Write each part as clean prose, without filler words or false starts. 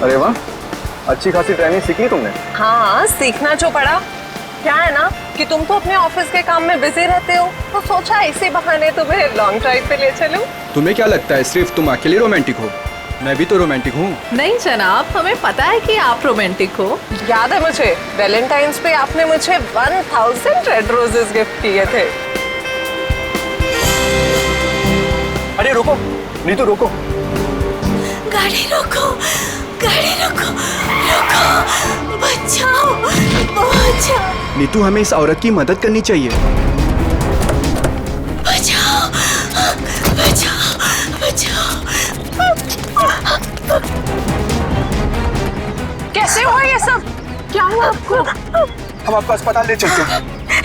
अरे वाह, अच्छी खासी ट्रेनिंग सीख ली तुमने। हाँ, सीखना जो पड़ा। क्या है ना कि तुम तो अपने ऑफिस के काम में बिजी रहते हो, तो सोचा इसी बहाने तुम्हें लॉन्ग ड्राइव पे ले चलूं। तुम्हें क्या लगता है सिर्फ तुम अकेले रोमांटिक हो? मैं भी तो रोमांटिक हूँ। नहीं जनाब, हमें पता है कि आप रोमांटिक हो। याद है मुझे, वैलेंटाइंस पे आपने मुझे 1000 रेड रोजेस गिफ्ट किए थे। अरे रुको नीतू, रोको। गाड़ी रोको, गाड़ी रोको, रोको, बचाओ, बचाओ। नीतू, हमें इस औरत की मदद करनी चाहिए। बचाओ, बचाओ, बचाओ। कैसे हुआ ये सब? क्या हुआ आपको? हम आपको अस्पताल ले चलते हैं।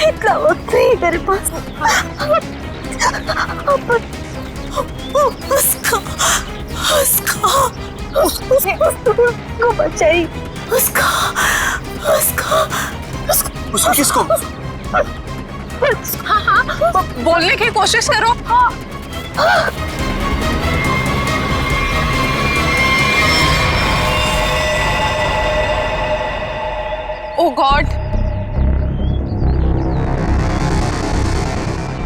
इतना वक्त नहीं मेरे पास। उसको बचाई। उसको किसको? हाँ, बोलने की कोशिश करो। ओह गॉड,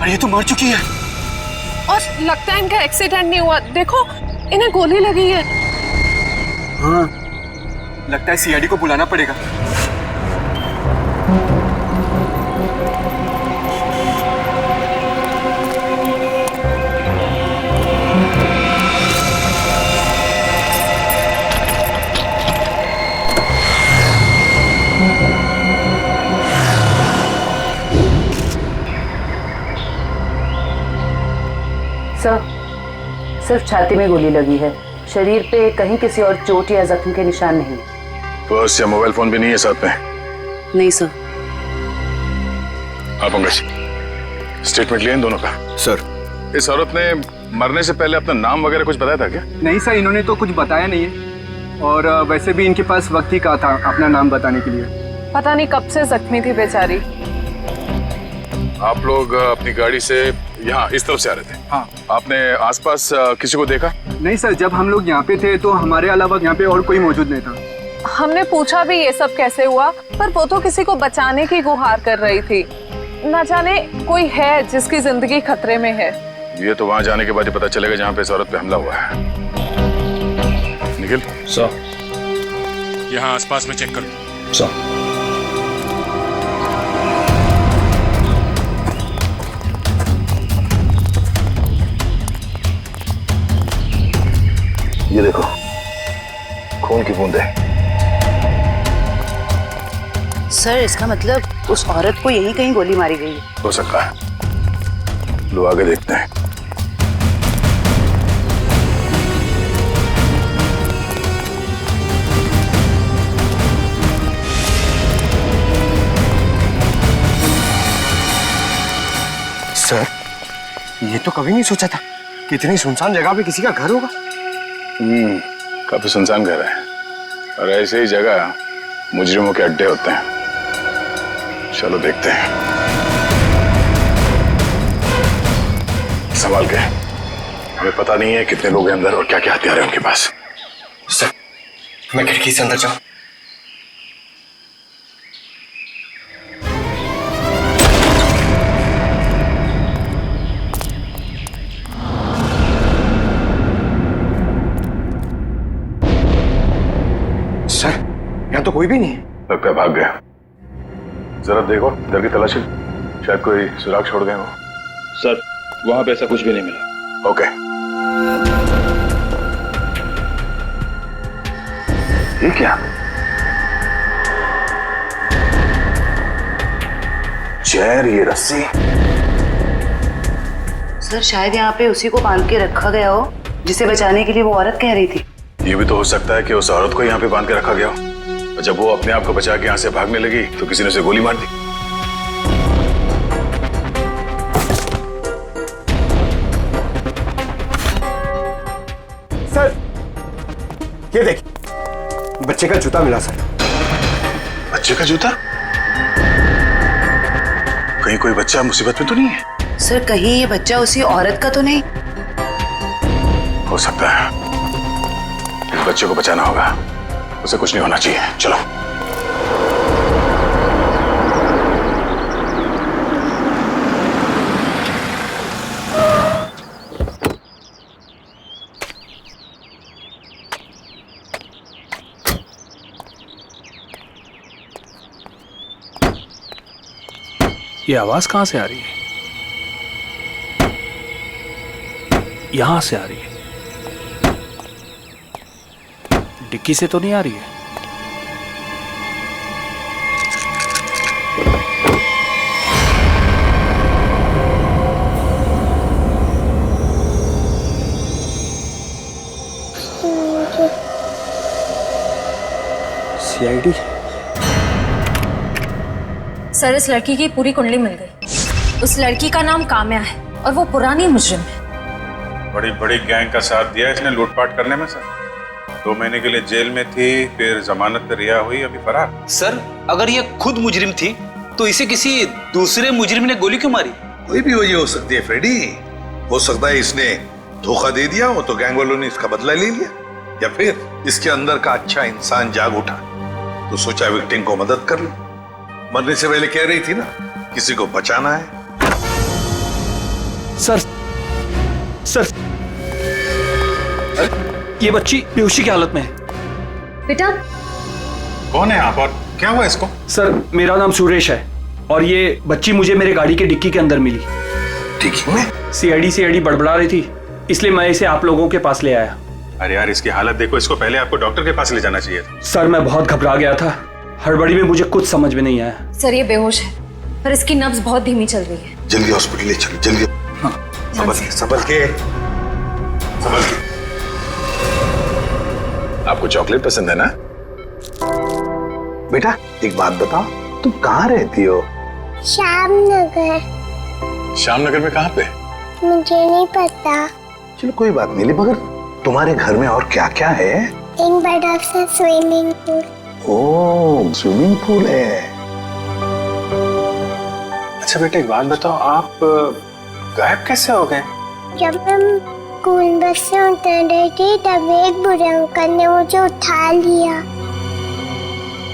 अरे ये तो मर चुकी है। और लगता है इनका एक्सीडेंट नहीं हुआ। देखो, इन्हें गोली लगी है। हाँ, लगता है सीआईडी को बुलाना पड़ेगा। सर, सिर्फ छाती में गोली लगी है, शरीर पे कहीं किसी और चोट या जख्म के निशान नहीं। पर्स या मोबाइल फोन भी नहीं है साथ में? नहीं सर। हाँ पंकज, स्टेटमेंट लिए इन दोनों का? सर, इस औरत ने मरने से पहले अपना नाम वगैरह कुछ बताया था क्या? नहीं सर, इन्होंने तो कुछ बताया नहीं है, और वैसे भी इनके पास वक्त ही कहा था अपना नाम बताने के लिए। पता नहीं कब से जख्मी थी बेचारी। आप लोग अपनी गाड़ी से यहाँ इस तरफ से आ रहे थे? हाँ। आपने आसपास किसी को देखा? नहीं सर, जब हम लोग यहाँ पे थे तो हमारे अलावा यहाँ पे और कोई मौजूद नहीं था। हमने पूछा भी ये सब कैसे हुआ, पर वो तो किसी को बचाने की गुहार कर रही थी। न जाने कोई है जिसकी जिंदगी खतरे में है। ये तो वहाँ जाने के बाद ही पता चलेगा जहाँ पे इस औरत पे हमला हुआ है। निखिल सर, यहाँ आसपास में चेक करो। सर। ये देखो, खून की बूंदें। सर, इसका मतलब उस औरत को यहीं कहीं गोली मारी गई है। हो सकता है, लो आगे देखते हैं। सर, ये तो कभी नहीं सोचा था कि इतनी सुनसान जगह पे किसी का घर होगा। काफी सुनसान घर है, और ऐसे ही जगह मुजरिमों के अड्डे होते हैं। चलो देखते हैं। संभाल के, हमें पता नहीं है कितने लोग हैं अंदर और क्या क्या हथियार है उनके पास। सर, मैं खिड़की से अंदर जाऊं? सर, यहाँ तो कोई भी नहीं है। लगता है भाग गया। जरा देखो इधर की तलाशी, शायद कोई सुराग छोड़ गए हो। सर, वहाँ पे ऐसा कुछ भी नहीं मिला। ओके। ये क्या? चेयर, ये रस्सी। सर, शायद यहाँ पे उसी को बांध के रखा गया हो जिसे बचाने के लिए वो औरत कह रही थी। ये भी तो हो सकता है कि उस औरत को यहाँ पे बांध के रखा गया हो, और जब वो अपने आप को बचा के यहाँ से भागने लगी तो किसी ने उसे गोली मार दी। सर, ये देखिए, बच्चे का जूता मिला सर। बच्चे का जूता? कहीं कोई बच्चा मुसीबत में तो नहीं है? सर, कहीं ये बच्चा उसी औरत का तो नहीं? हो सकता है। इस बच्चे को बचाना होगा। उसे कुछ नहीं होना चाहिए। चलो। ये आवाज कहां से आ रही है? यहां से आ रही है। डिक्की से तो नहीं आ रही है। सीआईडी। सर, इस लड़की की पूरी कुंडली मिल गई। उस लड़की का नाम काम्या है और वो पुरानी मुजरिम है। बड़ी बड़ी गैंग का साथ दिया इसने लूटपाट करने में सर। 2 महीने के लिए जेल में थी, फिर जमानत पे रिहा हुई, अभी फरार। सर, अगर ये खुद मुजरिम थी तो इसे किसी दूसरे मुजरिम ने गोली क्यों मारी? कोई भी वजह हो सकती है फ्रेडी। हो सकता है इसने धोखा दे दिया हो तो गैंग वालों ने इसका बदला ले लिया, या फिर इसके अंदर का अच्छा इंसान जाग उठा तो सोचा विक्टिम को मदद कर लो। मरने से पहले कह रही थी ना, किसी को बचाना है। सर, सर, ये बच्ची बेहोशी की हालत में है। बेटा, कौन है आप और क्या हुआ इसको? सर, मेरा नाम सुरेश है और ये बच्ची मुझे मेरे गाड़ी के डिक्की के अंदर मिली। ठीक है। सीआईडी बड़बड़ा रही थी, इसलिए मैं इसे आप लोगों के पास ले आया। अरे यार, इसकी हालत देखो, इसको पहले आपको डॉक्टर के पास ले जाना चाहिए था। सर, मैं बहुत घबरा गया था, हड़बड़ी में मुझे कुछ समझ में नहीं आया। सर ये बेहोश है पर इसकी नब्ज बहुत धीमी चल रही है। जल्दी हॉस्पिटल ले चलो, जल्दी। हाँ, संभल के। आपको चॉकलेट पसंद है ना? बेटा एक बात बताओ, तुम कहाँ रहती हो? श्यामनगर। श्यामनगर में कहाँ पे? मुझे नहीं पता। चलो कोई बात नहीं, मगर तुम्हारे घर में और क्या क्या है? एक बड़ा सा स्विमिंग पूल। ओह, स्विमिंग पूल है। अच्छा बेटा एक बात बताओ, आप गायब कैसे हो गए? जब हम स्कूल बस से उतर रही थी तब एक बुरे अंकल ने मुझे उठा लिया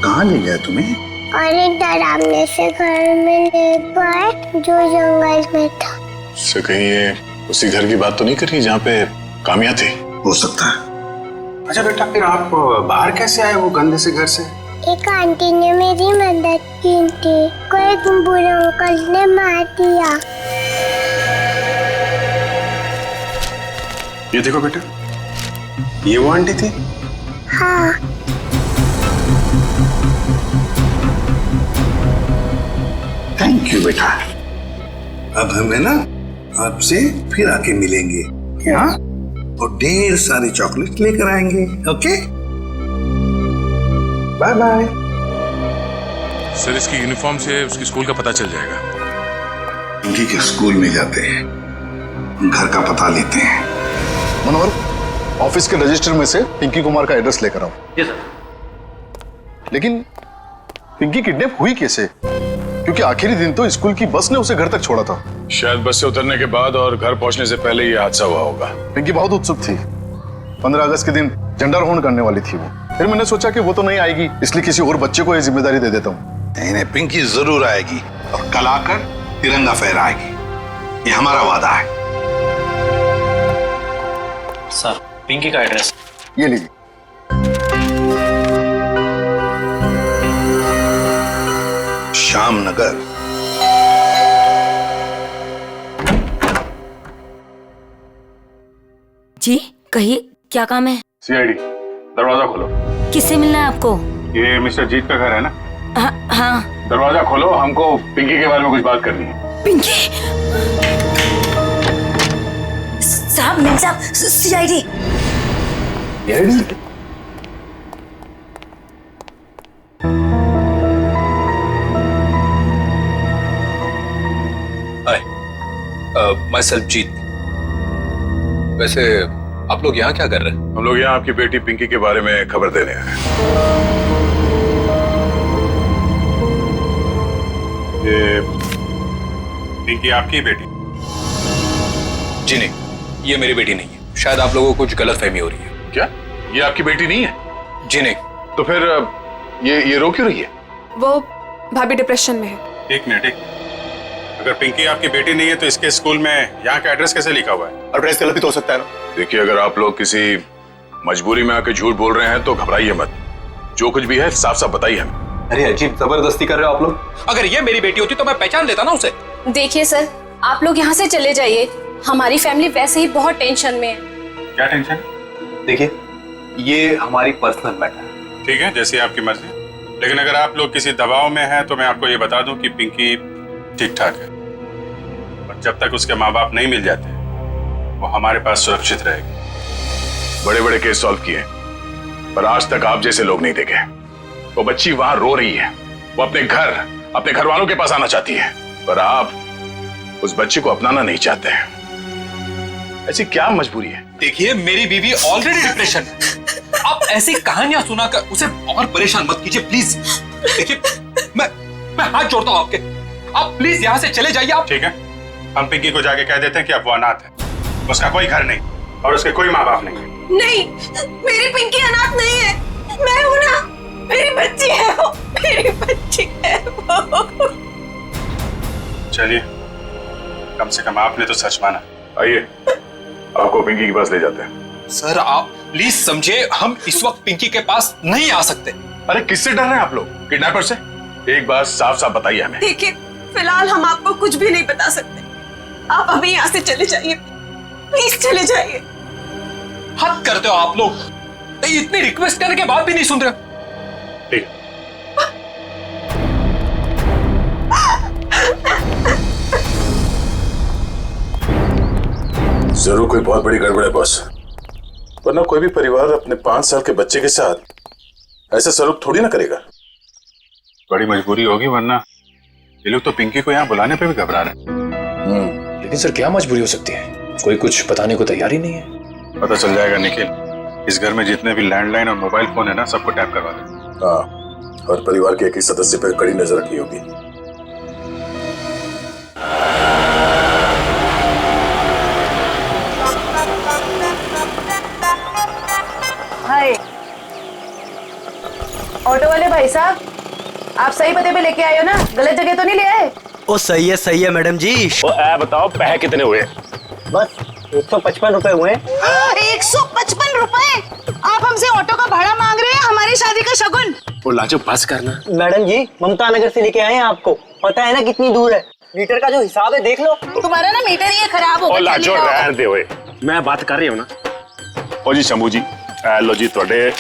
कहाँ ले गया तुम्हें? और एक डरावने से घर में ले गए जो जंगल में था। इससे कहीं ये उसी घर की बात तो नहीं कर रही जहाँ पे काम्या थी? हो सकता है। अच्छा बेटा, फिर आप बाहर कैसे आए वो गंदे से घर से? एक आंटी ने मेरी मदद की थी, को एक बुरे अंकल ने मार दिया। ये देखो बेटा, ये वो आंटी थी? हाँ। थैंक यू बेटा। अब हमें ना आपसे फिर आके मिलेंगे, हाँ? और ढेर सारे चॉकलेट लेकर आएंगे। Okay, bye bye. सर, इसकी यूनिफॉर्म से उसकी स्कूल का पता चल जाएगा। पिंकी के स्कूल में जाते हैं, घर का पता लेते हैं। मनोहर, ऑफिस के रजिस्टर में से पिंकी कुमार का एड्रेस लेकर आओ। जी सर। लेकिन पिंकी किडनैप हुई कैसे? क्योंकि आखिरी दिन तो स्कूल की बस ने उसे घर तक छोड़ा था। शायद बस से उतरने के बाद और घर पहुंचने से पहले ये हादसा हुआ होगा। पिंकी बहुत उत्सुक थी। 15 अगस्त के दिन झंडारोहण करने वाली थी वो। फिर मैंने सोचा कि वो तो नहीं आएगी, इसलिए किसी और बच्चे को ये जिम्मेदारी दे देता हूँ। नहीं, पिंकी जरूर आएगी और कल आकर तिरंगा फहराएगी, ये हमारा वादा है। सर, पिंकी का एड्रेस ये लीजिए। श्यामनगर। जी कहिए, क्या काम है? सीआईडी, दरवाजा खोलो। किससे मिलना है आपको? ये मिस्टर जीत का घर है ना? हाँ। दरवाजा खोलो, हमको पिंकी के बारे में कुछ बात करनी है। पिंकी साहब, मिल साहब, सीआईडी। मैं सलजीत। वैसे आप लोग यहाँ क्या कर रहे हैं? हम लोग यहाँ आपकी बेटी पिंकी के बारे में खबर देने आए हैं। ये पिंकी आपकी बेटी? जी नहीं, ये मेरी बेटी नहीं है। शायद आप लोगों को कुछ गलतफहमी हो रही है। क्या ये आपकी बेटी नहीं है? जी नहीं, तो फिर ये रो क्यों रही है? वो भाभी डिप्रेशन में है। एक मिनट। अगर पिंकी आपकी बेटी नहीं है तो इसके स्कूल में यहाँ का एड्रेस कैसे लिखा हुआ है? एड्रेस गलत भी तो हो सकता है ना। देखिए, अगर आप लोग किसी मजबूरी में आके झूठ बोल रहे हैं तो घबराइए मत। जो कुछ भी है साफ साफ बताइए हमें। अरे अजीब जबरदस्ती कर रहे हो आप लोग। अगर ये मेरी बेटी होती तो मैं पहचान लेता ना उसे। देखिए सर, आप लोग यहाँ से चले जाइए। हमारी फैमिली वैसे ही बहुत टेंशन में है। क्या टेंशन? देखिए, ये हमारी पर्सनल मैटर है। ठीक है, जैसी आपकी मर्जी। लेकिन अगर आप लोग किसी दबाव में हैं तो मैं आपको ये बता दूं कि पिंकी ठीक ठाक है, और जब तक उसके माँ बाप नहीं मिल जाते वो हमारे पास सुरक्षित रहेगी। बड़े बड़े केस सॉल्व किए, पर आज तक आप जैसे लोग नहीं देखे। वो बच्ची वहां रो रही है, वो अपने घर वालों के पास आना चाहती है, पर आप उस बच्ची को अपनाना नहीं चाहते हैं। ऐसी क्या मजबूरी है? देखिए, मेरी बीवी ऑलरेडी डिप्रेशन है। आप ऐसी कहानियां सुनाकर उसे और परेशान मत कीजिए प्लीज। देखिए, मैं हाथ जोड़ता हूं आपके, आप प्लीज यहाँ से चले जाइए। आप ठीक है, हम पिंकी को जाके कह देते हैं कि अब वो अनाथ है, उसका कोई घर नहीं और उसके कोई माँ बाप नहीं। नहीं, मेरी पिंकी अनाथ नहीं है। मैं हूं ना, मेरी बच्ची है वो, मेरी बच्ची है वो। चलिए, कम से कम आपने तो सच माना। आइए, आपको पिंकी के पास ले जाते हैं। सर, आप प्लीज समझे, हम इस वक्त पिंकी के पास नहीं आ सकते। अरे किससे डर रहे हैं आप लोग? किडनैपर से? एक बात साफ साफ बताइए हमें। देखिए, फिलहाल हम आपको कुछ भी नहीं बता सकते। आप अभी यहाँ से चले जाइए, प्लीज चले जाइए। हद करते हो आप लोग, इतनी रिक्वेस्ट करने के बाद भी नहीं सुन रहे। ठीक है, जरूर कोई बहुत बड़ी गड़बड़ है बॉस, वरना कोई भी परिवार अपने 5 साल के बच्चे के साथ ऐसा सलूक थोड़ी ना करेगा। बड़ी मजबूरी होगी, वरना ये लोग तो पिंकी को यहाँ बुलाने पे भी घबरा रहे हैं। लेकिन सर, क्या मजबूरी हो सकती है? कोई कुछ बताने को तैयार ही नहीं है। पता चल जाएगा निखिल। इस घर में जितने भी लैंडलाइन और मोबाइल फोन है ना, सबको टैप करवा दे। हाँ, और परिवार के एक ही सदस्य पर कड़ी नजर रखनी होगी। हाय, ऑटो वाले भाई साहब, आप सही पते पे लेके आए हो ना? गलत जगह तो नहीं ले आए? ओ सही है मैडम जी। बताओ पैसे कितने हुए? बस 155 रुपए हुए। 155 रुपए? आप हमसे ऑटो का भाड़ा मांग रहे हैं हमारी शादी का शगुन? वो लाजो बस करना। मैडम जी, ममता नगर से लेके आए हैं आपको। पता है ना कितनी दूर है? मीटर का जो हिसाब है देख लो। तुम्हारा ना मीटर ही खराब हो गया। लाजो रहने दे हुए, मैं बात कर रही हूँ ना। ओ जी शंभू जी, लो जी थोड़े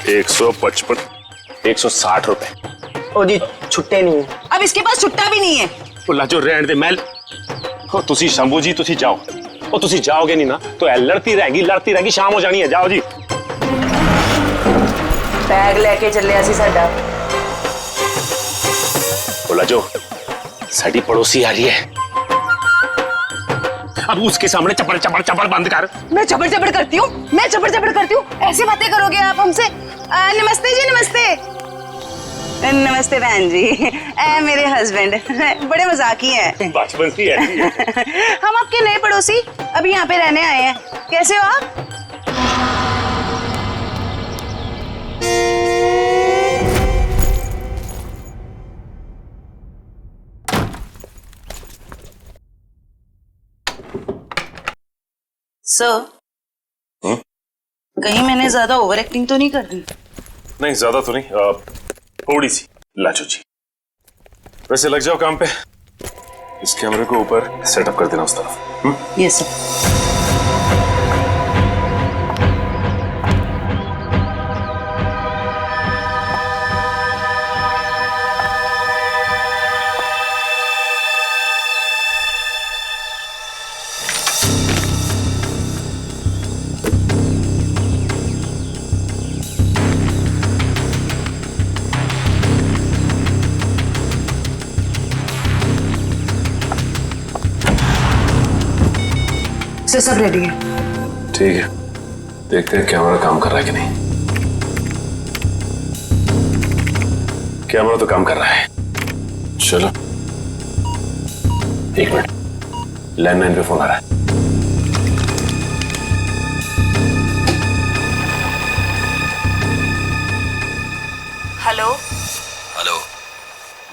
155 160 रुपए। ओ जी, छुट्टे नहीं है। अब इसके पास छुट्टा भी नहीं है। वो लाजो रहने दे। मैं तुसी शंभू जी तुसी जाओ, और तुसी जाओगे नहीं ना तो लड़ती रहेगी, शाम हो जानी है। जाओ जी। बैग लेके चले आसी साडा। बोला जो साड़ी पड़ोसी आ रही है, अब उसके सामने चपड़ चपड़ चपड़ बंद कर। मैं चपड़ चपड़ करती हूँ? ऐसी बातें करोगे आप हमसे? नमस्ते जी, नमस्ते। नमस्ते बहन जी, मेरे हस्बैंड बड़े मजाकी हैं। बचपन से ऐसी है। हम आपके नए पड़ोसी अभी यहाँ पे रहने आए हैं। कैसे हो आप? सर, कहीं मैंने ज्यादा ओवर एक्टिंग तो नहीं कर दी? नहीं, ज्यादा तो नहीं, थोड़ी सी। लाजो जी, वैसे लग जाओ काम पे। इस कैमरे को ऊपर सेटअप कर देना उस तरफ। Yes sir. सब रेडी है। ठीक है, देखते हैं कैमरा काम कर रहा है कि नहीं। कैमरा तो काम कर रहा है। चलो 1 मिनट, लैंडलाइन पे फोन आ रहा है।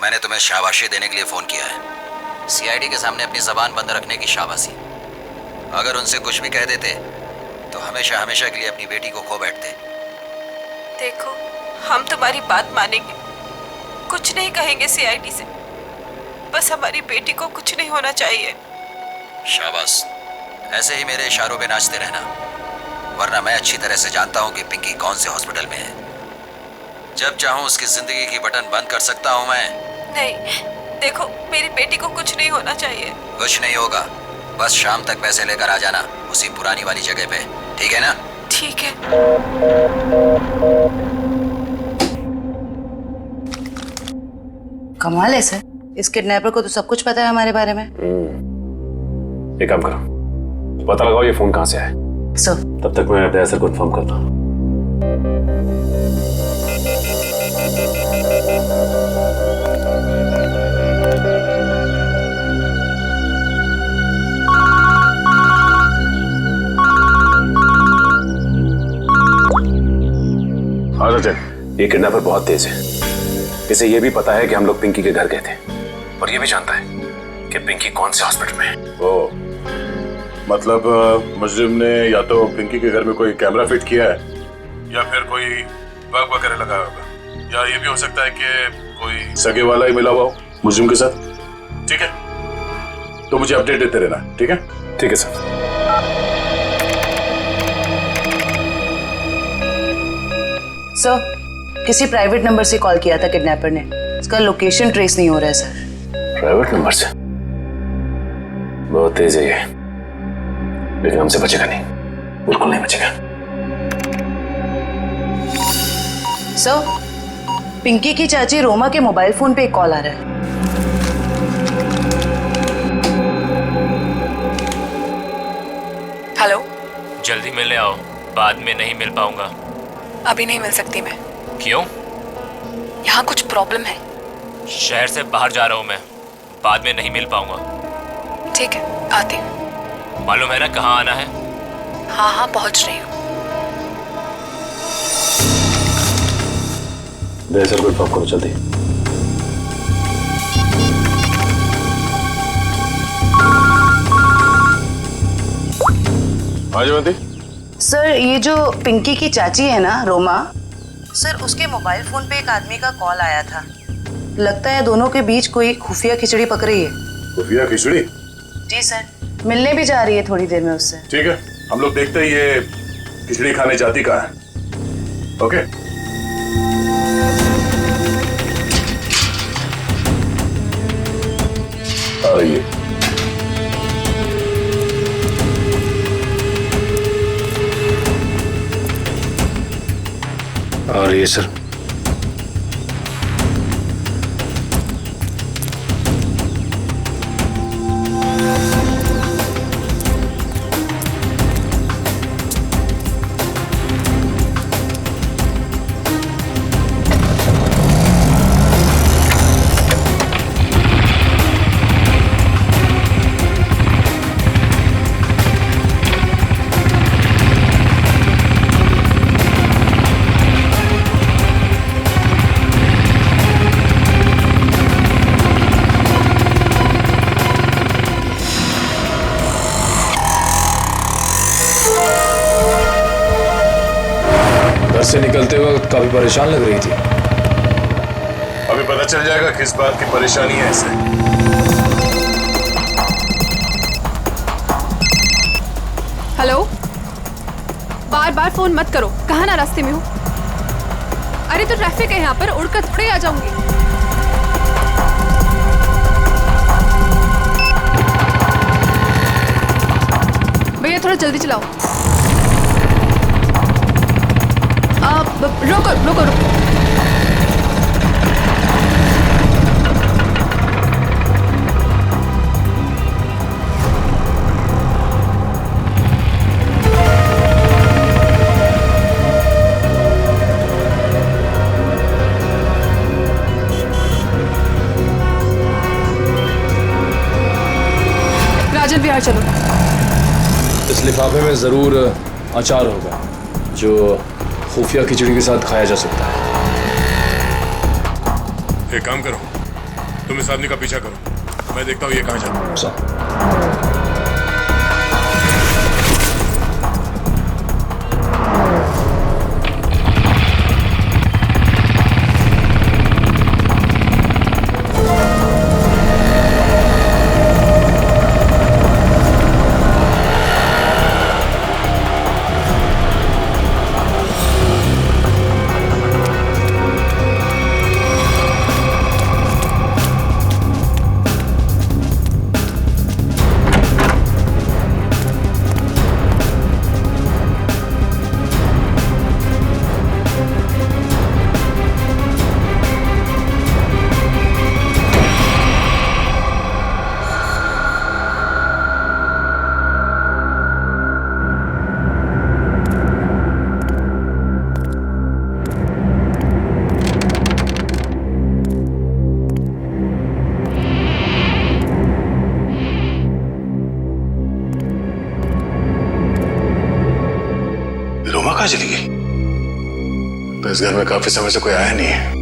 मैंने तुम्हें शाबाशी देने के लिए फोन किया है। सीआईडी के सामने अपनी जबान बंद रखने की शाबाशी। अगर उनसे कुछ भी कह देते तो हमेशा हमेशा के लिए अपनी बेटी को खो बैठते। देखो, हम तुम्हारी बात मानेंगे, कुछ नहीं कहेंगे सीआईडी से। बस हमारी बेटी को कुछ नहीं होना चाहिए। शाबाश, ऐसे ही मेरे इशारों पे नाचते रहना, वरना मैं अच्छी तरह से जानता हूँ कि पिंकी कौन से हॉस्पिटल में है। जब चाहूँ उसकी जिंदगी की बटन बंद कर सकता हूँ मैं। नहीं, देखो, मेरी बेटी को कुछ नहीं होना चाहिए। कुछ नहीं होगा, बस शाम तक पैसे लेकर आ जाना उसी पुरानी वाली जगह पे, ठीक है ना? ठीक है। कमाल है सर, इस किडनैपर को तो सब कुछ पता है हमारे बारे में। एक काम करो, पता लगाओ ये फोन कहाँ से आया। सर, तब तक मैं अपने आंसर कंफर्म करता हूँ। हाँ सचिन, ये किडनैपर बहुत तेज है। इसे ये भी पता है कि हम लोग पिंकी के घर गए थे, और ये भी जानता है कि पिंकी कौन से हॉस्पिटल में है। ओ, मतलब मुजरिम ने या तो पिंकी के घर में कोई कैमरा फिट किया है या फिर कोई बग वगैरह लगाया होगा, या ये भी हो सकता है कि कोई सगे वाला ही मिला हुआ हो मुजरिम के साथ। ठीक है, तो मुझे अपडेट देते रहना, ठीक है? ठीक है सर। सर, किसी प्राइवेट नंबर से कॉल किया था किडनैपर ने, इसका लोकेशन ट्रेस नहीं हो रहा है सर। प्राइवेट नंबर से? बहुत तेज है ये, लेकिन हमसे बचेगा नहीं, बिल्कुल नहीं बचेगा। सर, पिंकी की चाची रोमा के मोबाइल फोन पे एक कॉल आ रहा है। हेलो, जल्दी मिलने आओ, बाद में नहीं मिल पाऊंगा। अभी नहीं मिल सकती मैं। क्यों? यहाँ कुछ प्रॉब्लम है। शहर से बाहर जा रहा हूँ मैं, बाद में नहीं मिल पाऊंगा। ठीक है, आती हूँ। मालूम है ना कहाँ आना है? हाँ हाँ, पहुँच रही हूँ। सर को इन्फॉर्म करो जल्दी। हाँ जयवंती। सर, ये जो पिंकी की चाची है ना, रोमा सर, उसके मोबाइल फोन पे एक आदमी का कॉल आया था। लगता है दोनों के बीच कोई खुफिया खिचड़ी पक रही है। खुफिया खिचड़ी? जी सर, मिलने भी जा रही है थोड़ी देर में उससे। ठीक है, हम लोग देखते हैं ये खिचड़ी खाने जाती कहाँ है। ओके। आ रही है। आ रही है सर। से निकलते वक्त काफी परेशान लग रही थी। अभी पता चल जाएगा किस बात की परेशानी है इसे। हेलो, बार बार फोन मत करो, कहाँ ना रास्ते में हूँ। अरे तो ट्रैफिक है यहाँ पर, उड़कर थोड़े आ जाऊंगी। भैया थोड़ा जल्दी चलाओ। रोको रोको रोको। राजन विहार चलो। इस लिफाफे में जरूर अचार होगा जो खुफिया खिचड़ी के साथ खाया जा सकता है। एक काम करो, तुम इस आदमी का पीछा करो, मैं देखता हूँ ये कहाँ जाता है। कहाँ चली गई? तो इस घर में काफी समय से कोई आया नहीं है।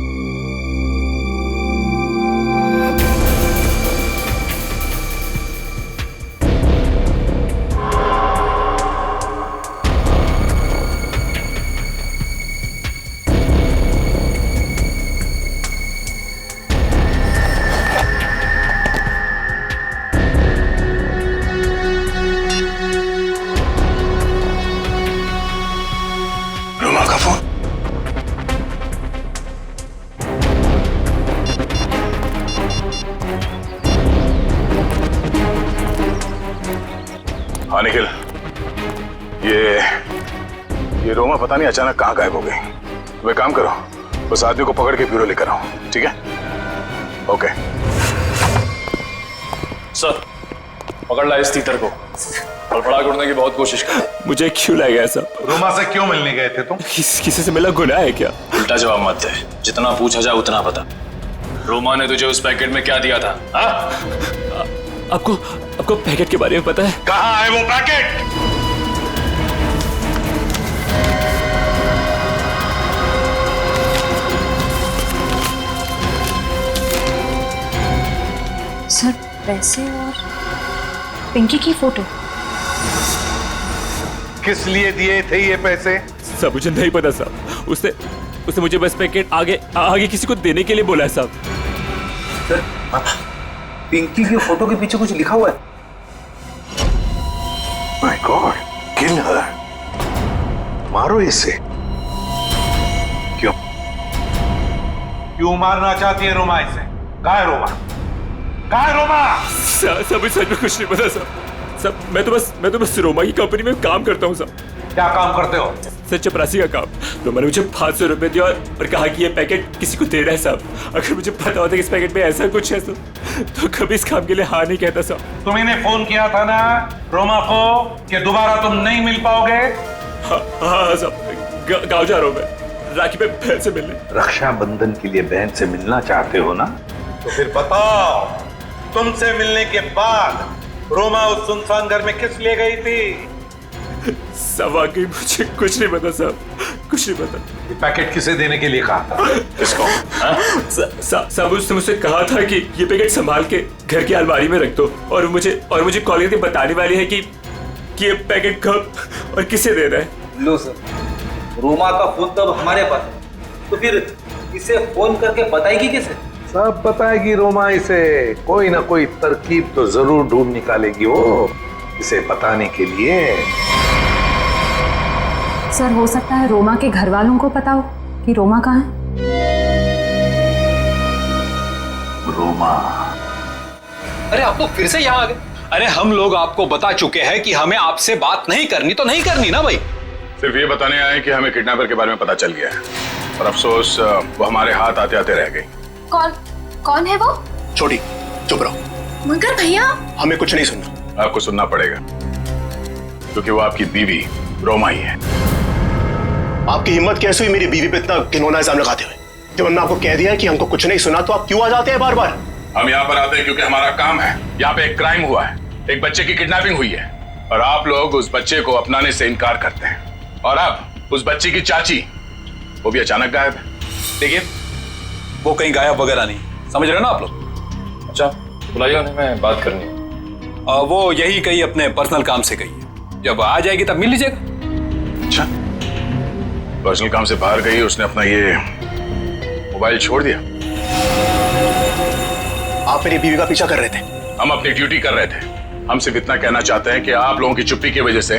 हाँ निखिल, ये रोमा पता नहीं अचानक कहाँ गायब हो गई। तुम एक काम करो, उस आदमी को पकड़ के ब्यूरो लेकर आओ, ठीक है? ओके सर, पकड़ ला इस तीतर को और बड़ा करने की बहुत कोशिश कर। मुझे क्यों लाया गया सर? रोमा से क्यों मिलने गए थे तुम? किसी से मिला गुनाह है क्या? उल्टा जवाब मत दे, जितना पूछा जाए उतना बता। रोमा ने तुझे उस पैकेट में क्या दिया था? आपको पैकेट के बारे में पता है? कहाँ है वो पैकेट? सर पैसे और पिंकी की फोटो। किस लिए दिए थे ये पैसे? सब मुझे नहीं पता साहब। उसने मुझे बस पैकेट आगे किसी को देने के लिए बोला है साहब। सर, पिंकी की फोटो के पीछे कुछ लिखा हुआ है। माय गॉड, किल हर। मारो इसे। क्यों मारना चाहती है रोमा इसे? कहाँ है रोमा? कहाँ है रोमा? सब सच में कुछ नहीं पता सब। मैं तो बस रोमा की कंपनी में काम करता हूँ सब। क्या काम करते हो? सर, चपरासी का काम। रोमा ने मुझे 500 रुपए दिया और कहा कि ये पैकेट किसी को देना है साहब। अगर मुझे पता होता कि इस पैकेट में ऐसा कुछ है तो कभी इस काम के लिए हाँ नहीं कहता साहब। तुमने फोन किया था ना रोमा को कि दोबारा तुम नहीं मिल पाओगे? हाँ साहब, गाँव जा रहा हूँ मैं राखी पे बहन से मिलने। रक्षाबंधन के लिए बहन से मिलना चाहते हो ना? तो फिर बताओ, तुमसे मिलने के बाद रोमा उस सुनसान घर में किस लिए गई थी? सब आगे मुझे कुछ नहीं पता साहब, कुछ नहीं पता। ये पैकेट किसे देने के लिए कहा था? किसको? साहब उसने मुझसे कहा था कि ये पैकेट संभाल के घर की अलमारी में रख दो और मुझे कॉल करके बताने वाली है कि ये पैकेट कब और किसे देना है। लो सर, रोमा का फोन तो अब हमारे पास है, तो फिर इसे फोन करके बताएगी किसे? सब बताएगी रोमा इसे। कोई ना कोई तरकीब तो जरूर ढूंढ निकालेगी वो इसे बताने के लिए। सर, हो सकता है रोमा के घर वालों को पता हो कि रोमा कहाँ है। रोमा? अरे आप लोग फिर से यहाँ आ गए? अरे हम लोग आपको बता चुके हैं कि हमें आपसे बात नहीं करनी, तो नहीं करनी ना भाई। सिर्फ ये बताने आए कि हमें किडनैपर के बारे में पता चल गया है और अफसोस वो हमारे हाथ आते आते रह गई। कौन है वो? छोटी, चुप रहो। मगर भैया, हमें कुछ नहीं सुनना। आपको सुनना पड़ेगा क्योंकि वो आपकी बीवी रोमा ही है। आपकी हिम्मत कैसे हुई मेरी बीवी पे इतना घिनौना इल्जाम लगाते हुए? जब हमने आपको कह दिया है कि हमको कुछ नहीं सुना, तो आप क्यों आ जाते हैं बार बार? हम यहाँ पर आते हैं क्योंकि हमारा काम है। यहाँ पे एक क्राइम हुआ है, एक बच्चे की किडनैपिंग हुई है और आप लोग उस बच्चे को अपनाने से इनकार करते हैं। और अब उस बच्ची की चाची, वो भी अचानक गायब है। देखिए, वो कहीं गायब वगैरह नहीं, समझ रहे हो ना आप लोग? अच्छा बुलाइए उन्हें, मैं बात करनी है। वो यही कहीं अपने पर्सनल काम से गई है, जब आ जाएगी तब मिल लीजिएगा। अच्छा, पर्सनल काम से बाहर गई, उसने अपना ये मोबाइल छोड़ दिया। आप मेरी बीवी का पीछा कर रहे थे। हम अपनी ड्यूटी कर रहे थे। हम सिर्फ इतना कहना चाहते हैं कि आप लोगों की चुप्पी की वजह से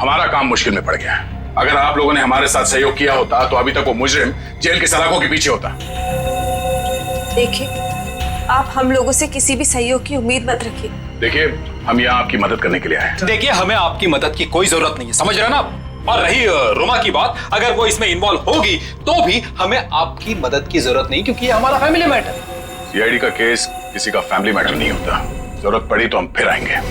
हमारा काम मुश्किल में पड़ गया है। अगर आप लोगों ने हमारे साथ सहयोग किया होता तो अभी तक वो मुजरिम जेल की सलाखों के पीछे होता। देखिए, आप हम लोगों से किसी भी सहयोग की उम्मीद मत रखिए। देखिए, हम यहाँ आपकी मदद करने के लिए आए हैं। देखिए, हमें आपकी मदद की कोई जरूरत नहीं है, समझ रहे हैं ना आप? और रही रोमा की बात, अगर वो इसमें इन्वॉल्व होगी तो भी हमें आपकी मदद की जरूरत नहीं, क्योंकि ये हमारा फैमिली मैटर है। सीआईडी का केस किसी का फैमिली मैटर नहीं होता। जरूरत पड़ी तो हम फिर आएंगे।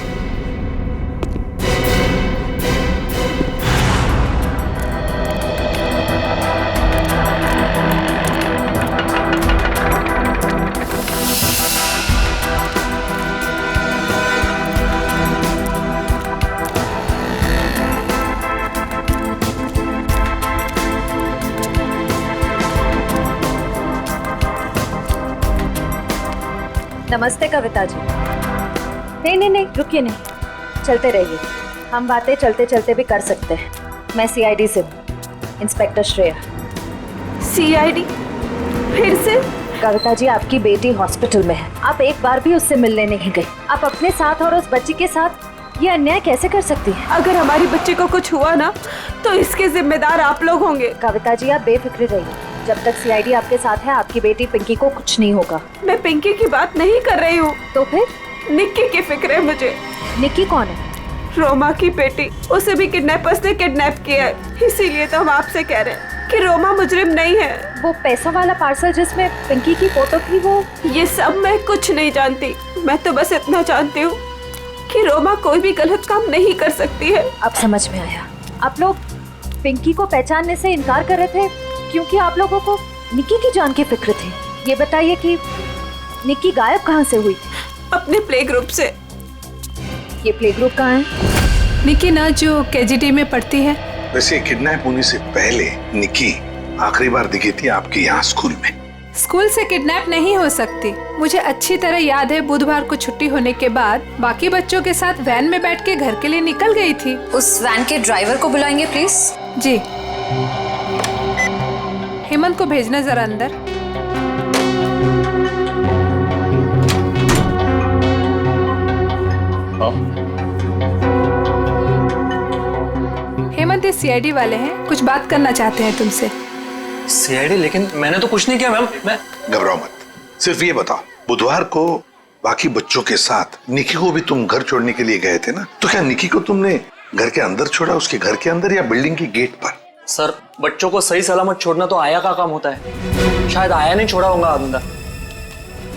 नमस्ते कविता जी। नहीं रुकिए, नहीं चलते रहिए। हम बातें चलते चलते भी कर सकते हैं। मैं सीआईडी से हूँ, इंस्पेक्टर श्रेया। सीआईडी? फिर से? कविता जी, आपकी बेटी हॉस्पिटल में है, आप एक बार भी उससे मिलने नहीं गई। आप अपने साथ और उस बच्ची के साथ ये अन्याय कैसे कर सकती हैं? अगर हमारी बच्ची को कुछ हुआ ना तो इसके जिम्मेदार आप लोग होंगे। कविता जी, आप बेफिक्र रहिए। जब तक सीआईडी आपके साथ है, आपकी बेटी पिंकी को कुछ नहीं होगा। मैं पिंकी की बात नहीं कर रही हूँ। तो फिर? निक्की की फिक्र है मुझे। निक्की कौन है? रोमा की बेटी। उसे भी किडनैपर्स ने किडनैप किया है, इसीलिए तो हम आपसे कह रहे हैं कि रोमा मुजरिम नहीं है। वो पैसा वाला पार्सल जिसमें पिंकी की फोटो थी, वो? ये सब मैं कुछ नहीं जानती। मैं तो बस इतना जानती हूँ कि रोमा कोई भी गलत काम नहीं कर सकती है। अब समझ में आया। आप लोग पिंकी को पहचानने से इनकार कर रहे थे क्योंकि आप लोगों को निक्की की जान की फिक्र थी। ये बताइए कि निक्की गायब कहाँ से हुई थी? अपने प्ले ग्रुप से। ये प्ले ग्रुप कहाँ है? निक्की ना जो केजीटी में पढ़ती है। वैसे किडनैप होने से पहले निक्की आखिरी बार दिखी थी आपके यहाँ स्कूल में। स्कूल से किडनैप नहीं हो सकती। मुझे अच्छी तरह याद है, बुधवार को छुट्टी होने के बाद बाकी बच्चों के साथ वैन में बैठ के घर के लिए निकल गई थी। उस वैन के ड्राइवर को बुलाएंगे प्लीज। जी। हेमंत को भेजना जरा अंदर। हेमंत ये सीआईडी वाले हैं, कुछ बात करना चाहते हैं तुमसे। सीआईडी? लेकिन मैंने तो कुछ नहीं किया मैम। मैं घबराओ मत, सिर्फ ये बताओ, बुधवार को बाकी बच्चों के साथ निक्की को भी तुम घर छोड़ने के लिए गए थे ना? तो क्या निक्की को तुमने घर के अंदर छोड़ा, उसके घर के अंदर या बिल्डिंग की गेट पर? सर, बच्चों को सही सलामत छोड़ना तो आया का काम होता है। शायद आया नहीं छोड़ा होगा अंदर।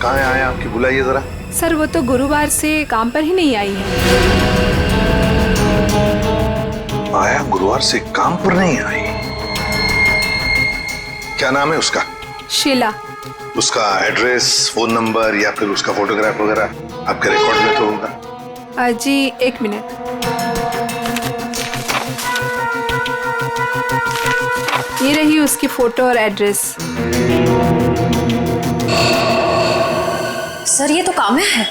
कहाँ है आया आपकी? बुलाइए जरा। सर, वो तो गुरुवार से काम पर ही नहीं आई है। आया गुरुवार से काम पर नहीं आई? क्या नाम है उसका? शीला। उसका एड्रेस, फोन नंबर या फिर उसका फोटोग्राफ वगैरह आपके रिकॉर्ड में तो होगा? जी एक मिनट। ये रही उसकी फोटो और एड्रेस। सर, ये तो काम्या है।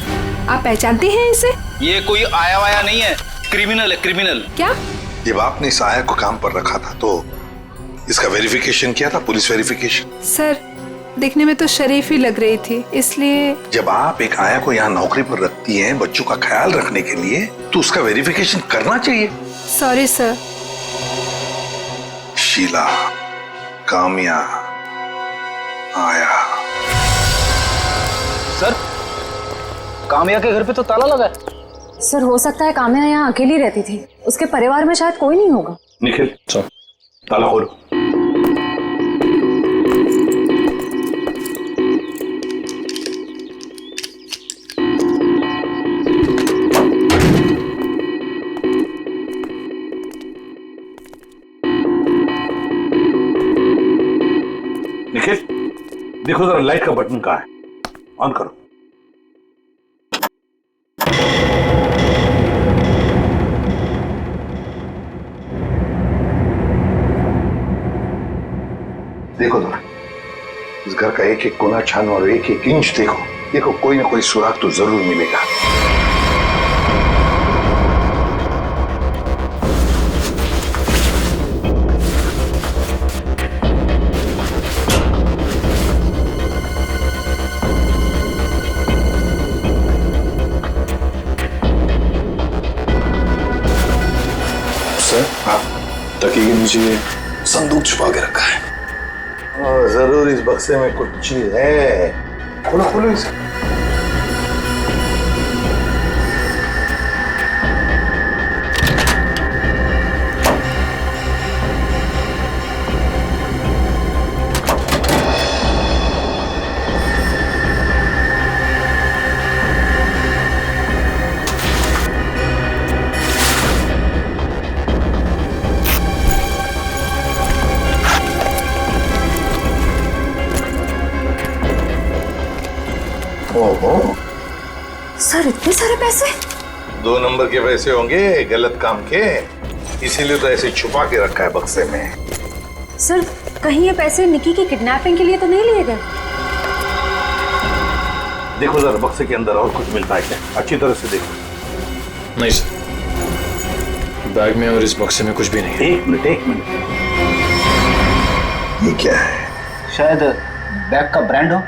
आप पहचानते हैं इसे? ये कोई आया वाया नहीं है, क्रिमिनल है, क्रिमिनल। क्या? जब आपने इस आया को काम पर रखा था तो इसका वेरिफिकेशन किया था, पुलिस वेरिफिकेशन? सर, दिखने में तो शरीफ ही लग रही थी, इसलिए। जब आप एक आया को यहाँ नौकरी पर रखती हैं बच्चों का ख्याल रखने के लिए, तो उसका वेरिफिकेशन करना चाहिए। Sorry sir. शीला, काम्या, आया। सर, काम्या के घर पे तो ताला लगा है। सर, हो सकता है काम्या यहाँ अकेली रहती थी, उसके परिवार में शायद कोई नहीं होगा। निखिल, सर, ताला खोलो। निखिल, देखो जरा लाइट का बटन कहाँ है, ऑन करो। देखो जरा, इस घर का एक एक कोना छानो और एक एक इंच देखो। देखो कोई ना कोई सुराग तो जरूर मिलेगा। हाँ, तकिए के नीचे संदूक छुपा के रखा है। जरूर इस बक्से में कुछ चीज है। खोलो खोलो इसे। सर इतने सारे पैसे? 2 नंबर के पैसे होंगे गलत काम के, इसीलिए तो ऐसे छुपा के रखा है बक्से में। सर कहीं ये पैसे निकी की किडनैपिंग के लिए तो नहीं लिए गए? देखो जरा बक्से के अंदर और कुछ मिलता है क्या, अच्छी तरह से देखो। नहीं सर, बैग में और इस बक्से में कुछ भी नहीं है। एक मिनट ये क्या है? शायद बैग का ब्रांड हो।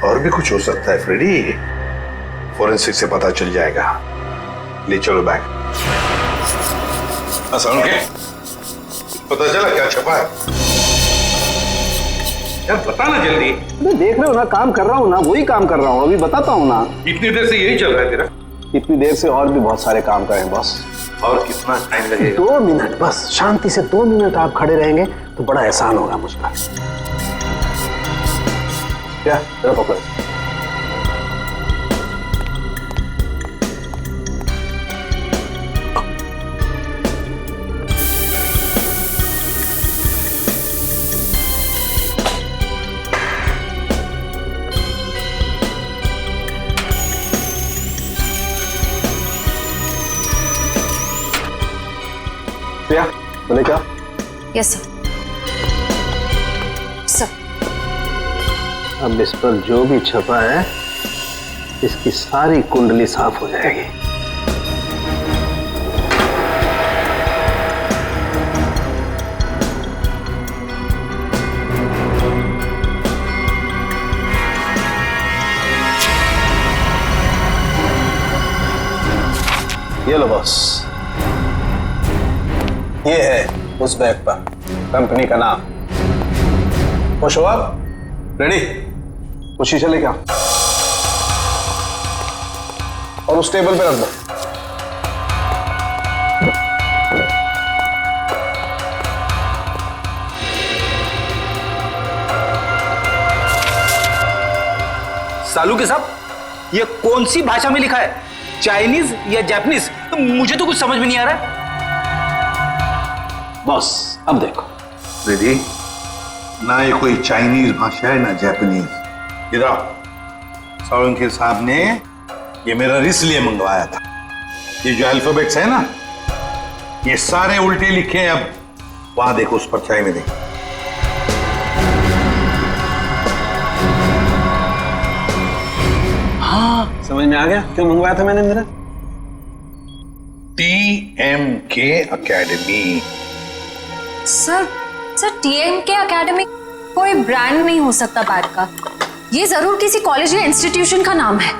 और भी कुछ हो सकता है फ्रेडी, फोरेंसिक से पता चल जाएगा। ले चलो बैग। असलम के पता चला क्या छपा है? यार बता ना जल्दी। देख रहे हो ना, काम कर रहा हूँ ना, वही काम कर रहा हूँ, अभी बताता हूँ ना। इतनी देर से यही चल रहा है तेरा? इतनी देर से और भी बहुत सारे काम करें बॉस। और कितना टाइम लगेगा? 2 मिनट बस, शांति से 2 मिनट आप खड़े रहेंगे तो बड़ा एहसान होगा मुझ पर। क्या पकड़। बोले क्या? Yes sir. सर अब इस पर जो भी छपा है इसकी सारी कुंडली साफ हो जाएगी। ये लो बॉस, ये है उस बैग पर कंपनी का नाम। खुश हो आप? रेडी? वो शीशा लेके आओ और उस टेबल पे रख दो। सालू के साहब, ये कौन सी भाषा में लिखा है? चाइनीज या जापानीज? मुझे तो कुछ समझ में नहीं आ रहा है। बॉस अब देखो रेडी, ना ये कोई चाइनीज भाषा है ना जापानीज। इधर सालुंके साहब ने ये मेरा इसलिए मंगवाया था। ये जो अल्फाबेट्स है ना, ये सारे उल्टे लिखे हैं। अब वहां देखो उस परछाई में देखो। हाँ समझ में आ गया क्यों मंगवाया था मैंने मेरा। TMK academy. Sir TMK academy कोई ब्रांड नहीं हो सकता बैग का, ये जरूर किसी कॉलेज या इंस्टीट्यूशन का नाम है।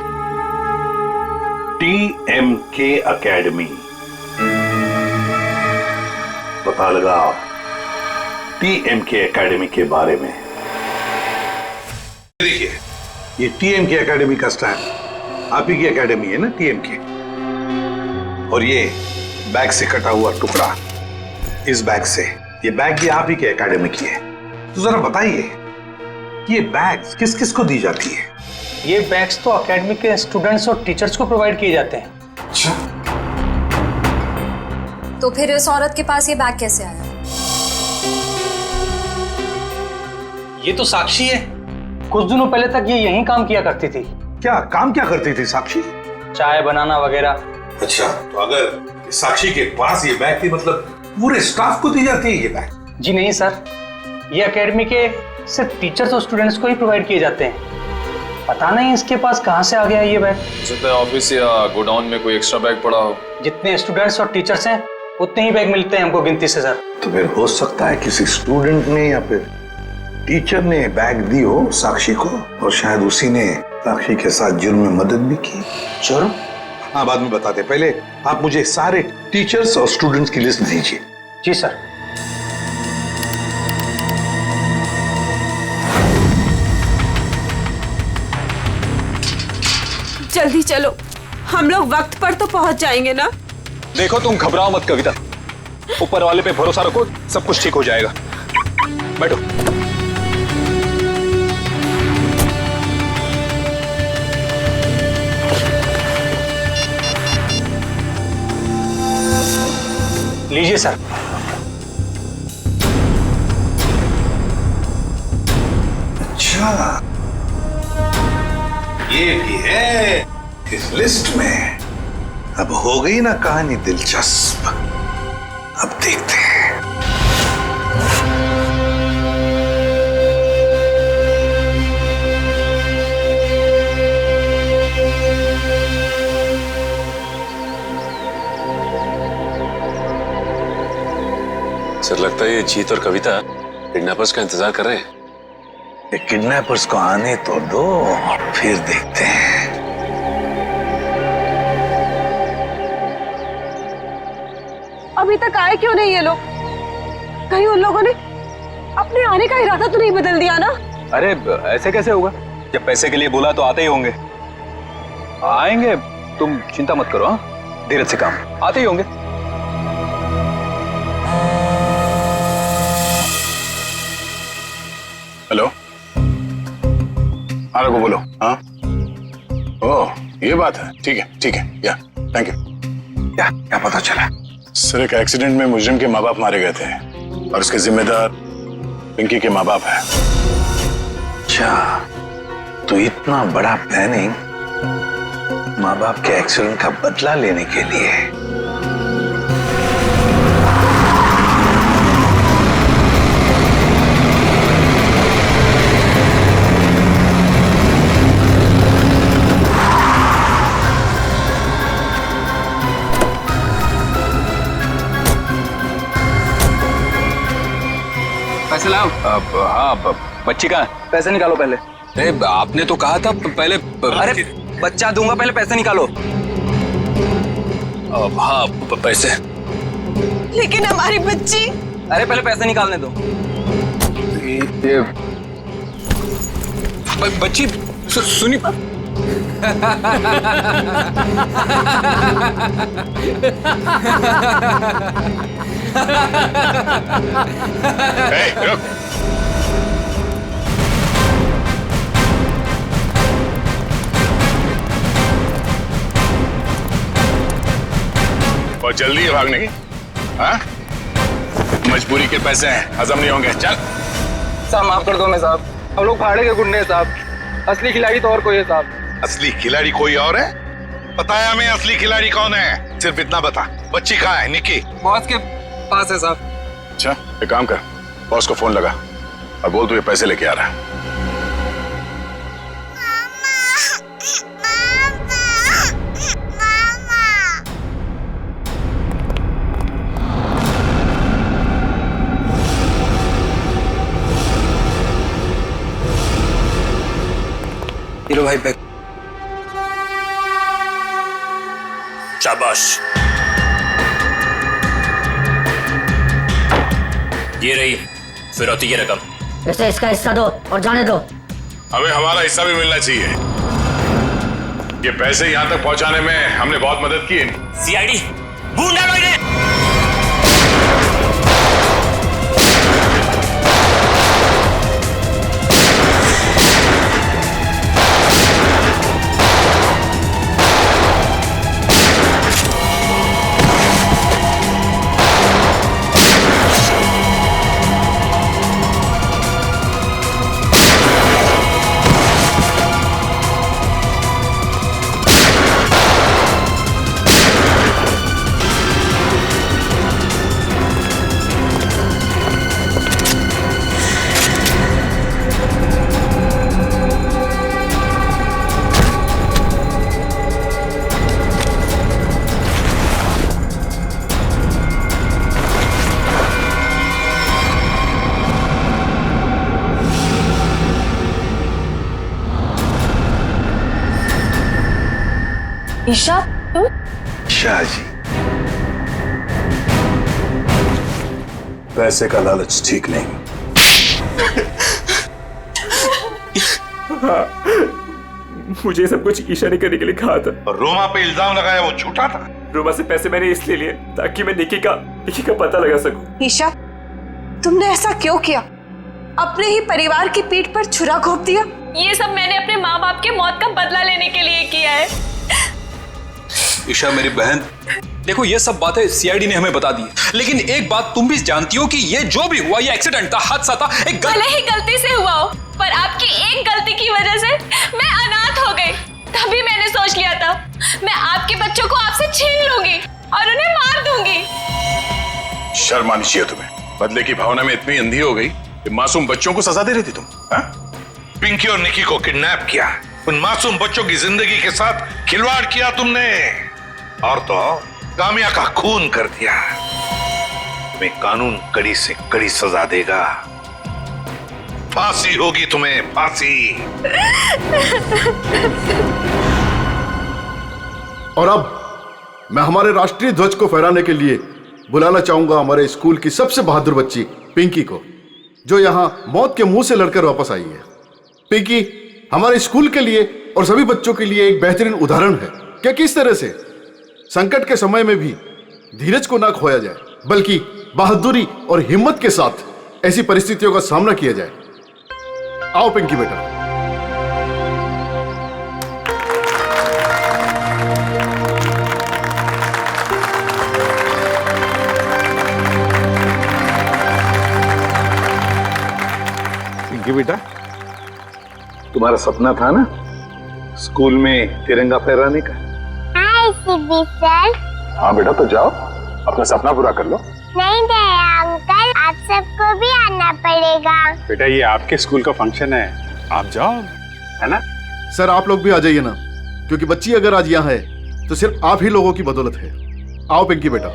TMK एकेडमी, पता लगाओ TMK एकेडमी के बारे में। देखिए ये TMK एकेडमी का स्टैंड, आप ही की एकेडमी है ना TMK। और ये बैग से कटा हुआ टुकड़ा, इस बैग से, ये बैग भी आप ही के एकेडमी की है। तो जरा बताइए ये बैग्स किस किस को दी जाती है? ये बैग्स तो एकेडमी के स्टूडेंट्स और टीचर्स को प्रोवाइड किए जाते हैं। अच्छा, तो फिर इस औरत के पास ये बैग कैसे आया? ये तो साक्षी है, कुछ दिनों पहले तक ये यहीं काम किया करती थी। क्या काम क्या करती थी साक्षी? चाय बनाना वगैरह। अच्छा, तो अगर साक्षी के पास ये बैग थी, मतलब पूरे स्टाफ को दी जाती है ये बैग? जी नहीं सर, ये एकेडमी के सिर्फ टीचर्स और स्टूडेंट्स को ही प्रोवाइड किए जाते हैं। पता नहीं इसके पास कहाँ से आ गया ये बैग। हो सकता है ऑफिस या गोडाउन में कोई एक्स्ट्रा बैग पड़ा हो। जितने स्टूडेंट्स और टीचर्स हैं उतने ही बैग मिलते हैं हमको गिनती से सर। तो फिर हो सकता है किसी स्टूडेंट ने या फिर टीचर ने बैग दी हो साक्षी को, और शायद उसी ने साक्षी के साथ जुर्म में मदद भी की। जुर्म? हाँ, बाद में बताते, पहले आप मुझे सारे टीचर्स और स्टूडेंट्स की लिस्ट दीजिए। जी सर। जल्दी चलो, हम लोग वक्त पर तो पहुंच जाएंगे ना। देखो तुम घबराओ मत कविता, ऊपर वाले पे भरोसा रखो, सब कुछ ठीक हो जाएगा। बैठो। लीजिए सर। अच्छा, ये भी है इस लिस्ट में। अब हो गई ना कहानी दिलचस्प। अब देखते हैं। सर लगता है ये जीत और कविता किडनैपर्स का इंतजार कर रहे हैं। ये किडनैपर्स को आने तो दो, फिर देखते हैं। अभी तक आए क्यों नहीं ये लोग? कहीं उन लोगों ने अपने आने का इरादा तो नहीं बदल दिया ना? अरे ऐसे कैसे होगा? जब पैसे के लिए बोला तो आते ही होंगे। आएंगे, तुम चिंता मत करो। हाँ, धीरज से काम, आते ही होंगे। हेलो, हाँ रघु बोलो। हाँ, ओह ये बात है, ठीक है ठीक है, या थैंक यू। क्या पता चला? सर एक एक्सीडेंट में मुजरिम के माँ बाप मारे गए थे और उसके जिम्मेदार पिंकी के माँ बाप हैं। अच्छा, तो इतना बड़ा प्लानिंग माँ बाप के एक्सीडेंट का बदला लेने के लिए। पैसे लाओ। हाँ, बच्ची कहाँ है? पैसे निकालो पहले। अरे आपने तो कहा था पहले। अरे बच्चा दूंगा, पहले पैसे निकालो। हाँ पैसे। लेकिन हमारी बच्ची। अरे पहले पैसे निकालने दो। ये बच्ची सुनी। रुक। बहुत जल्दी है भागने की। हाँ, मजबूरी के पैसे हैं, हजम नहीं होंगे। चल साहब माफ कर दो मैं साहब, हम लोग भाड़े के गुंडे हैं साहब, असली खिलाड़ी तो और कोई है साहब। असली खिलाड़ी कोई और है? पता है हमें असली खिलाड़ी कौन है, सिर्फ इतना बता। बच्ची कहाँ है? निक्की बॉस के पास है साहब। अच्छा एक काम कर, बॉस को फोन लगा और बोल तू ये पैसे लेके आ रहा है। हीरो भाई बैग। शाबाश, ये रही फिरौती की रकम। इसे इसका हिस्सा दो और जाने दो। हमें हमारा हिस्सा भी मिलना चाहिए। ये पैसे यहाँ तक पहुँचाने में हमने बहुत मदद की है। सीआईडी ढूंढ डालो इन्हें। ईशा तुम? शाह जी, पैसे का लालच ठीक नहीं। हाँ, मुझे सब कुछ ईशा ने करने के लिए कहा था। और रोमा पे इल्जाम लगाया वो झूठा था। रोमा से पैसे मैंने इसलिए लिए ताकि मैं निकी का पता लगा सकूं। ईशा, तुमने ऐसा क्यों किया? अपने ही परिवार की पीठ पर छुरा घोंप दिया। ये सब मैंने अपने माँ बाप के मौत का बदला लेने के लिए किया है। ईशा मेरी बहन, देखो ये सब बातें सीआईडी ने हमें बता दी, लेकिन एक बात तुम भी जानती हो कि ये जो भी हुआ ये एक्सीडेंट था, हादसा था, एक भले ही गलती से हुआ हो, पर आपकी एक गलती की वजह से मैं अनाथ हो गई। तभी मैंने सोच लिया था मैं आपके बच्चों को आपसे छीन लूंगी और उन्हें मार दूंगी। शर्म आनी चाहिए तुम्हें। बदले की भावना में इतनी अंधी हो गई कि मासूम बच्चों को सजा दे रही थी तुम। पिंकी और निकी को किडनैप किया, उन मासूम बच्चों की जिंदगी के साथ खिलवाड़ किया तुमने, और तो कामिया का खून कर दिया। तुम्हें कानून कड़ी से कड़ी सजा देगा। फांसी होगी तुम्हें, फांसी। और अब मैं हमारे राष्ट्रीय ध्वज को फहराने के लिए बुलाना चाहूंगा हमारे स्कूल की सबसे बहादुर बच्ची पिंकी को, जो यहां मौत के मुंह से लड़कर वापस आई है। पिंकी हमारे स्कूल के लिए और सभी बच्चों के लिए एक बेहतरीन उदाहरण है कि किस तरह से संकट के समय में भी धीरज को ना खोया जाए, बल्कि बहादुरी और हिम्मत के साथ ऐसी परिस्थितियों का सामना किया जाए। आओ पिंकी बेटा। पिंकी बेटा, तुम्हारा सपना था ना स्कूल में तिरंगा फहराने का? हाय सीबी सर। हाँ बेटा, तो जाओ अपना सपना पूरा कर लो। नहीं दया अंकल, आप सबको भी आना पड़ेगा। बेटा ये आपके स्कूल का फंक्शन है, आप जाओ, है ना? सर आप लोग भी आ जाइए ना, क्योंकि बच्ची अगर आज यहाँ है तो सिर्फ आप ही लोगों की बदौलत है। आओ पिंकी बेटा।